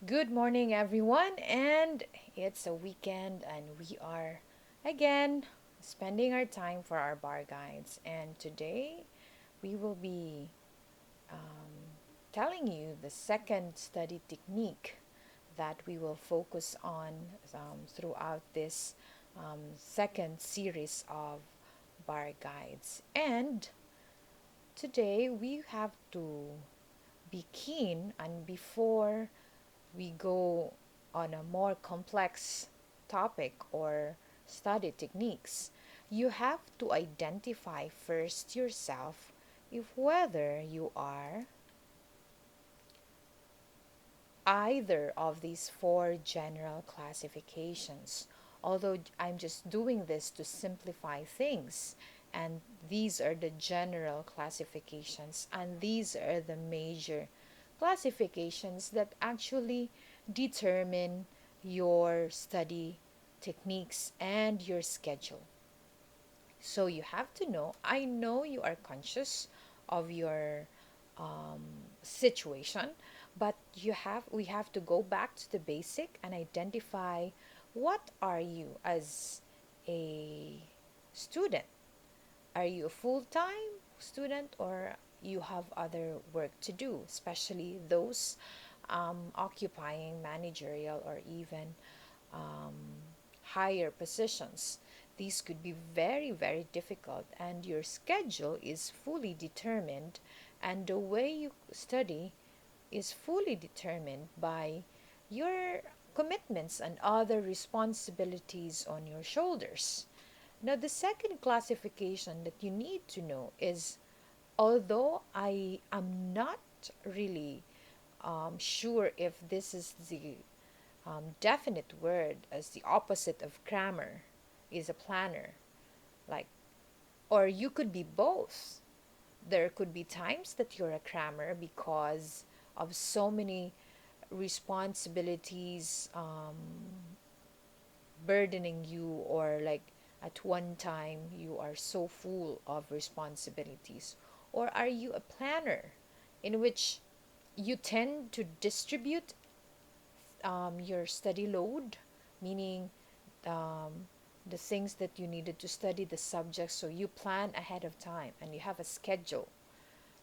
Good morning, everyone, and it's a weekend, and we are again spending our time for our bar guides. And today we will be telling you the second study technique that we will focus on throughout this second series of bar guides. And today we have to be keen, and before we go on a more complex topic or study techniques, you have to identify first yourself if whether you are either of these four general classifications. Although I'm just doing this to simplify things, and these are the general classifications, and these are the major classifications that actually determine your study techniques and your schedule. So you have to know, I know you are conscious of your um, situation, but we have to go back to the basic and identify what are you as a student. Are you a full-time student, or you have other work to do, especially those occupying managerial or even um, higher positions? These could be very, very difficult, and your schedule is fully determined, and the way you study is fully determined by your commitments and other responsibilities on your shoulders. Now, the second classification that you need to know is, although I am not really sure if this is the definite word, as the opposite of crammer is a planner, like, or you could be both. There could be times that you're a crammer because of so many responsibilities burdening you, or like at one time you are so full of responsibilities. Or are you a planner in which you tend to distribute your study load, meaning um, the things that you needed to study, the subjects, so you plan ahead of time and you have a schedule.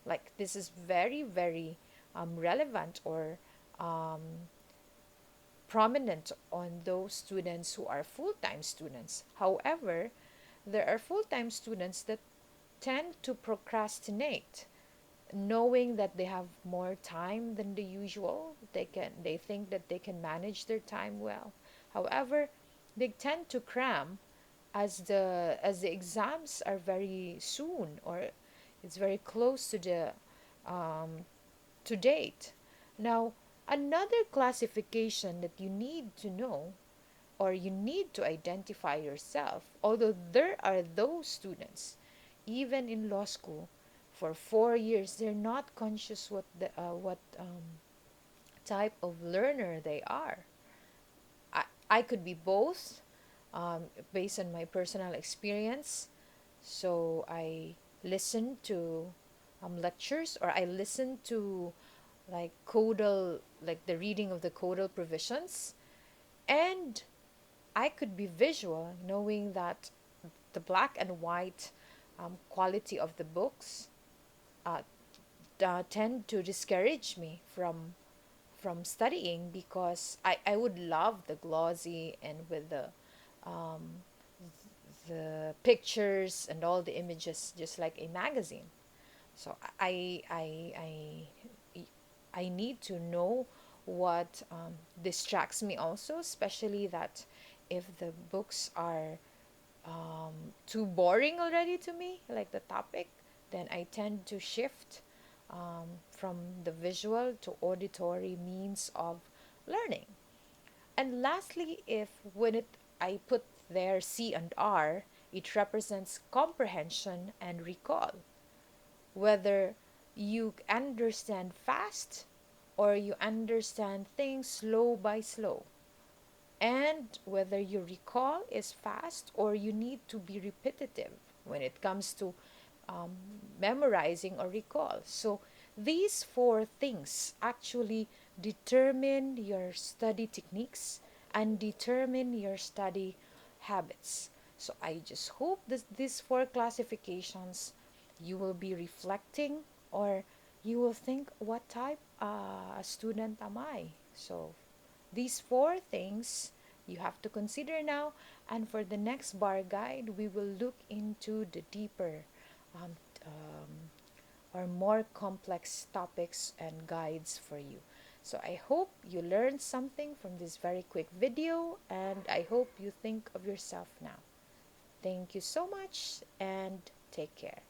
Like, this is very, very relevant or um, prominent on those students who are full-time students. However, there are full-time students that tend to procrastinate, knowing that they have more time than the usual. They think that they can manage their time well. However, they tend to cram as the exams are very soon, or it's very close um, to date. Now, another classification that you need to know, or you need to identify yourself, although there are those students, even in law school, for 4 years, they're not conscious what type of learner they are. I could be both, based on my personal experience. So I listen to lectures, or I listen to like codal, like the reading of the codal provisions, and I could be visual, knowing that the black and white quality of the books uh, tend to discourage me from studying, because I would love the glossy and with um, the pictures and all the images, just like a magazine. So I need to know what distracts me also, especially that if the books are too boring already to me, like the topic, then I tend to shift from the visual to auditory means of learning. And lastly, if when it I put there C and R, it represents comprehension and recall. Whether you understand fast or you understand things slow by slow, and whether your recall is fast or you need to be repetitive when it comes to um, memorizing or recall. So these four things actually determine your study techniques, and determine your study habits. So I just hope that these four classifications you will be reflecting, or you will think, what type student am I? So these four things you have to consider now, and for the next bar guide, we will look into the deeper um, um, or more complex topics and guides for you. So I hope you learned something from this very quick video, and I hope you think of yourself now. Thank you so much, and take care.